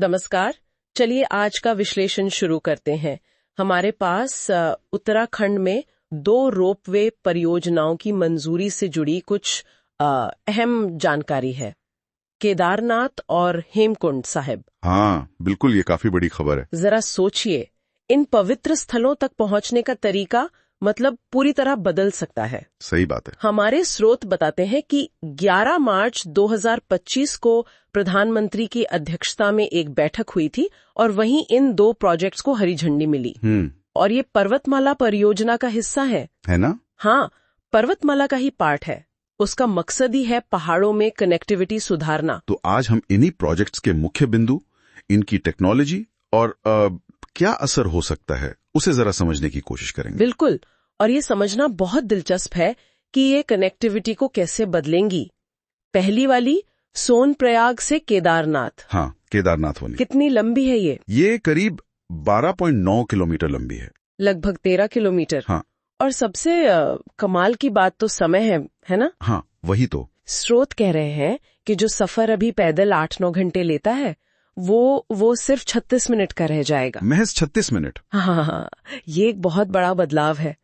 नमस्कार। चलिए आज का विश्लेषण शुरू करते हैं। हमारे पास उत्तराखंड में 2 रोपवे परियोजनाओं की मंजूरी से जुड़ी कुछ अहम जानकारी है। केदारनाथ और हेमकुंड साहिब। हाँ, बिल्कुल, ये काफी बड़ी खबर है। जरा सोचिए, इन पवित्र स्थलों तक पहुंचने का तरीका मतलब पूरी तरह बदल सकता है। सही बात है। हमारे स्रोत बताते हैं कि 11 मार्च 2025 को प्रधानमंत्री की अध्यक्षता में एक बैठक हुई थी और वहीं इन 2 प्रोजेक्ट्स को हरी झंडी मिली। और ये पर्वतमाला परियोजना का हिस्सा है ना? हाँ, पर्वतमाला का ही पार्ट है। उसका मकसद ही है पहाड़ों में कनेक्टिविटी सुधारना। तो आज हम इन्हीं प्रोजेक्ट्स के मुख्य बिंदु, इनकी टेक्नोलॉजी और क्या असर हो सकता है उसे जरा समझने की कोशिश करेंगे। बिल्कुल, और ये समझना बहुत दिलचस्प है कि ये कनेक्टिविटी को कैसे बदलेंगी। पहली वाली सोनप्रयाग से केदारनाथ। हाँ, केदारनाथ वाली कितनी लंबी है ये? ये करीब 12.9 किलोमीटर लंबी है। लगभग 13 किलोमीटर। हाँ। और सबसे कमाल की बात तो समय है ना? हाँ, वही तो। स्रोत कह रहे हैं कि जो सफर अभी पैदल 8-9 घंटे लेता है वो सिर्फ 36 मिनट का रह जाएगा। महज 36 मिनट। हाँ, ये एक बहुत बड़ा बदलाव है।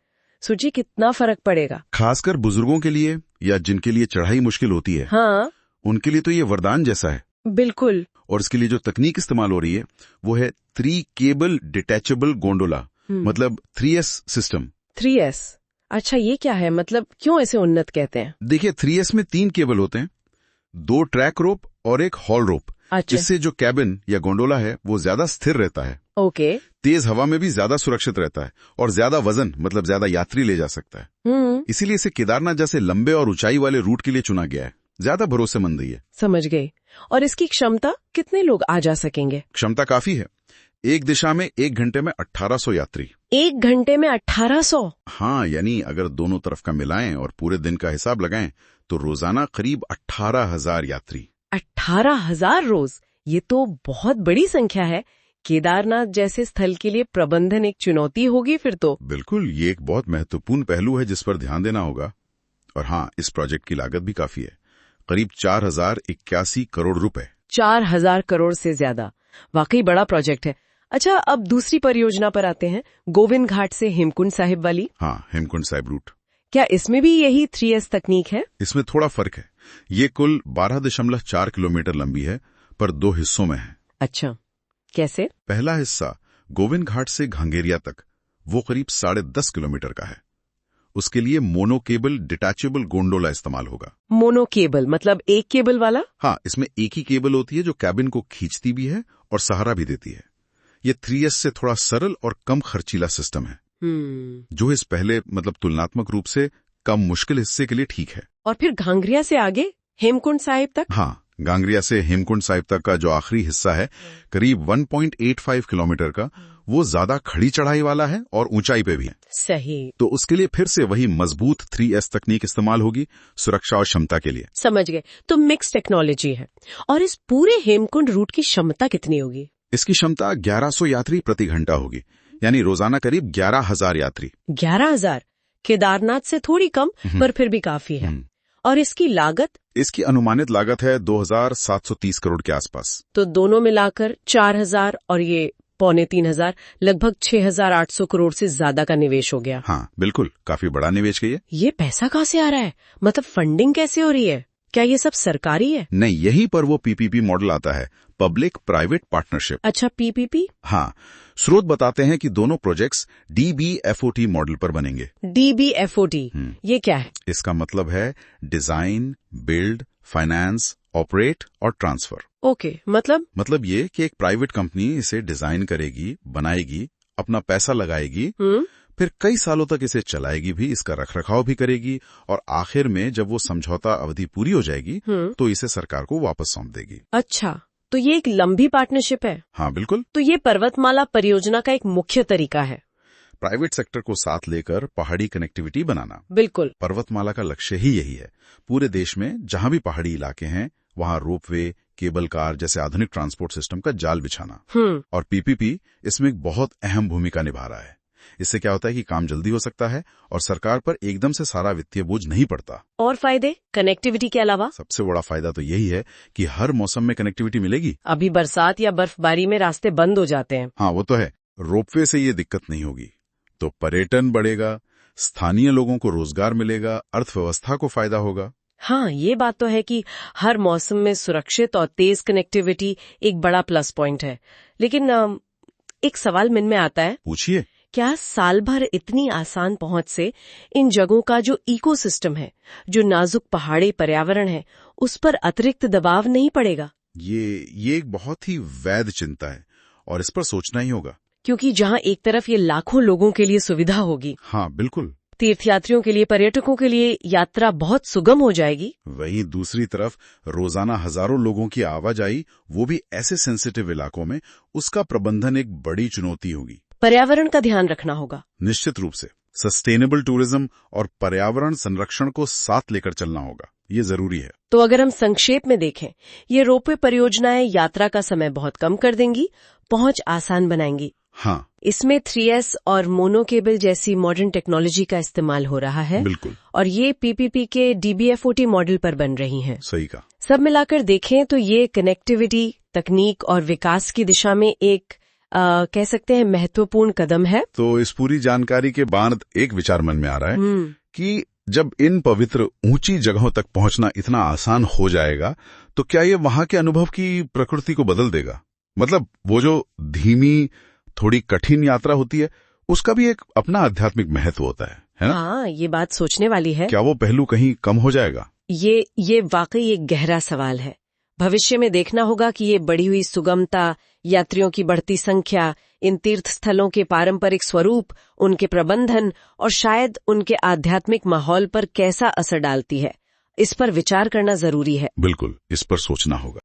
सोचिए कितना फर्क पड़ेगा। खासकर बुजुर्गों के लिए या जिनके लिए चढ़ाई मुश्किल होती है। हाँ, उनके लिए तो ये वरदान जैसा है। बिल्कुल। और इसके लिए जो तकनीक इस्तेमाल हो रही है वो है 3 केबल डिटैचेबल गोंडोला, मतलब 3S सिस्टम। 3S? अच्छा, ये क्या है? मतलब क्यों इसे उन्नत कहते हैं? देखिए, 3S में 3 केबल होते हैं, 2 ट्रैक रोप और एक हॉल रोप। अच्छा। इससे जो कैबिन या गोंडोला है वो ज्यादा स्थिर रहता है। ओके। तेज हवा में भी ज्यादा सुरक्षित रहता है और ज्यादा वजन मतलब ज्यादा यात्री ले जा सकता है। इसीलिए इसे केदारनाथ जैसे लंबे और ऊंचाई वाले रूट के लिए चुना गया है। ज्यादा भरोसेमंद है। समझ गई। और इसकी क्षमता, कितने लोग आ जा सकेंगे? क्षमता काफी है। एक दिशा में 1 घंटे में 1800 यात्री। 1 घंटे में 1800? हाँ, यानी अगर दोनों तरफ का मिलाएं और पूरे दिन का हिसाब लगाएं तो रोजाना करीब 18,000 यात्री। 18,000 रोज? ये तो बहुत बड़ी संख्या है। केदारनाथ जैसे स्थल के लिए प्रबंधन एक चुनौती होगी फिर तो। बिल्कुल, ये एक बहुत महत्वपूर्ण पहलू है जिस पर ध्यान देना होगा। और हाँ, इस प्रोजेक्ट की लागत भी काफी है, करीब 4,081 करोड़ रुपए। 4,000 करोड़ से ज्यादा। वाकई बड़ा प्रोजेक्ट है। अच्छा, अब दूसरी परियोजना पर आते हैं, गोविंद घाट से हेमकुंड साहिब वाली। हाँ, हेमकुंड साहिब रूट। क्या इसमें भी यही 3S तकनीक है? इसमें थोड़ा फर्क है। ये कुल 12.4 किलोमीटर लंबी है, पर 2 हिस्सों में है। अच्छा, कैसे? पहला हिस्सा गोविंद घाट से घांगेरिया तक, वो करीब 10.5 किलोमीटर का है। उसके लिए मोनो केबल डिटैचेबल गोंडोला इस्तेमाल होगा। मोनो केबल मतलब एक केबल वाला? हाँ, इसमें एक ही केबल होती है जो कैबिन को खींचती भी है और सहारा भी देती है। ये 3S से थोड़ा सरल और कम खर्चीला सिस्टम है, जो इस पहले मतलब तुलनात्मक रूप से कम मुश्किल हिस्से के लिए ठीक है। और फिर घांगरिया से आगे हेमकुंड साहिब तक? हाँ, घांगरिया से हेमकुंड साहिब तक का जो आखिरी हिस्सा है, करीब 1.85 किलोमीटर का, वो ज्यादा खड़ी चढ़ाई वाला है और ऊंचाई पे भी है। सही। तो उसके लिए फिर से वही मजबूत 3S तकनीक इस्तेमाल होगी, सुरक्षा और क्षमता के लिए। समझ गए। तो मिक्स टेक्नोलॉजी है। और इस पूरे हेमकुंड रूट की क्षमता कितनी होगी? इसकी क्षमता 1100 यात्री प्रति घंटा होगी, यानी रोजाना करीब 11,000 यात्री। 11,000? केदारनाथ से थोड़ी कम, पर फिर भी काफी है। और इसकी लागत? इसकी अनुमानित लागत है 2,730 करोड़ के आसपास। तो दोनों मिलाकर 4,000 और ये 2,500, लगभग 6,800 करोड़ से ज्यादा का निवेश हो गया। हाँ, बिल्कुल, काफी बड़ा निवेश है ये पैसा कहाँ से आ रहा है? मतलब फंडिंग कैसे हो रही है? क्या ये सब सरकारी है? नहीं, यहीं पर वो PPP मॉडल आता है, पब्लिक प्राइवेट पार्टनरशिप। अच्छा, PPP? हाँ, स्रोत बताते हैं कि दोनों प्रोजेक्ट्स DBFOT मॉडल पर बनेंगे। DBFOT? ये क्या है? इसका मतलब है डिजाइन, बिल्ड, फाइनेंस, ऑपरेट और ट्रांसफर। ओके, मतलब ये कि एक प्राइवेट कंपनी इसे डिजाइन करेगी, बनाएगी, अपना पैसा लगाएगी, फिर कई सालों तक इसे चलाएगी भी, इसका रखरखाव भी करेगी, और आखिर में जब वो समझौता अवधि पूरी हो जाएगी तो इसे सरकार को वापस सौंप देगी। अच्छा, तो ये एक लंबी पार्टनरशिप है। हाँ, बिल्कुल। तो ये पर्वतमाला परियोजना का एक मुख्य तरीका है, प्राइवेट सेक्टर को साथ लेकर पहाड़ी कनेक्टिविटी बनाना। बिल्कुल। पर्वतमाला का लक्ष्य ही यही है। पूरे देश में जहां भी पहाड़ी इलाके हैं वहां रोपवे, केबल कार जैसे आधुनिक ट्रांसपोर्ट सिस्टम का जाल बिछाना। और PPP इसमें एक बहुत अहम भूमिका निभा रहा है। इससे क्या होता है कि काम जल्दी हो सकता है और सरकार पर एकदम से सारा वित्तीय बोझ नहीं पड़ता। और फायदे कनेक्टिविटी के अलावा? सबसे बड़ा फायदा तो यही है कि हर मौसम में कनेक्टिविटी मिलेगी। अभी बरसात या बर्फबारी में रास्ते बंद हो जाते हैं। हाँ, वो तो है। रोपवे से ये दिक्कत नहीं होगी, तो पर्यटन बढ़ेगा, स्थानीय लोगों को रोजगार मिलेगा, अर्थव्यवस्था को फायदा होगा। हाँ, ये बात तो है कि हर मौसम में सुरक्षित और तेज कनेक्टिविटी एक बड़ा प्लस पॉइंट है। लेकिन एक सवाल मन में आता है। पूछिए। क्या साल भर इतनी आसान पहुंच से इन जगहों का जो इकोसिस्टम है, जो नाजुक पहाड़ी पर्यावरण है, उस पर अतिरिक्त दबाव नहीं पड़ेगा? ये एक बहुत ही वैध चिंता है और इस पर सोचना ही होगा। क्योंकि जहां एक तरफ ये लाखों लोगों के लिए सुविधा होगी, हाँ बिल्कुल, तीर्थयात्रियों के लिए, पर्यटकों के लिए यात्रा बहुत सुगम हो जाएगी, वहीं दूसरी तरफ रोजाना हजारों लोगों की आवाजाही, वो भी ऐसे सेंसिटिव इलाकों में, उसका प्रबंधन एक बड़ी चुनौती होगी। पर्यावरण का ध्यान रखना होगा। निश्चित रूप से सस्टेनेबल टूरिज्म और पर्यावरण संरक्षण को साथ लेकर चलना होगा, ये जरूरी है। तो अगर हम संक्षेप में देखें, ये रोपवे परियोजनाएं यात्रा का समय बहुत कम कर देंगी, पहुंच आसान बनाएंगी। हाँ, इसमें 3S और मोनो केबल जैसी मॉडर्न टेक्नोलॉजी का इस्तेमाल हो रहा है। बिल्कुल। और ये PPP के DBFOT मॉडल पर बन रही हैं। सही कहा। सब मिलाकर देखें तो ये कनेक्टिविटी, तकनीक और विकास की दिशा में एक कह सकते हैं महत्वपूर्ण कदम है। तो इस पूरी जानकारी के बाद एक विचार मन में आ रहा है कि जब इन पवित्र ऊंची जगहों तक पहुंचना इतना आसान हो जाएगा, तो क्या ये वहां के अनुभव की प्रकृति को बदल देगा? मतलब वो जो धीमी, थोड़ी कठिन यात्रा होती है, उसका भी एक अपना आध्यात्मिक महत्व होता है ना? हाँ, ये बात सोचने वाली है। क्या वो पहलू कहीं कम हो जाएगा? ये वाकई एक गहरा सवाल है। भविष्य में देखना होगा कि ये बढ़ी हुई सुगमता, यात्रियों की बढ़ती संख्या, इन तीर्थ स्थलों के पारंपरिक स्वरूप, उनके प्रबंधन और शायद उनके आध्यात्मिक माहौल पर कैसा असर डालती है। इस पर विचार करना जरूरी है। बिल्कुल, इस पर सोचना होगा।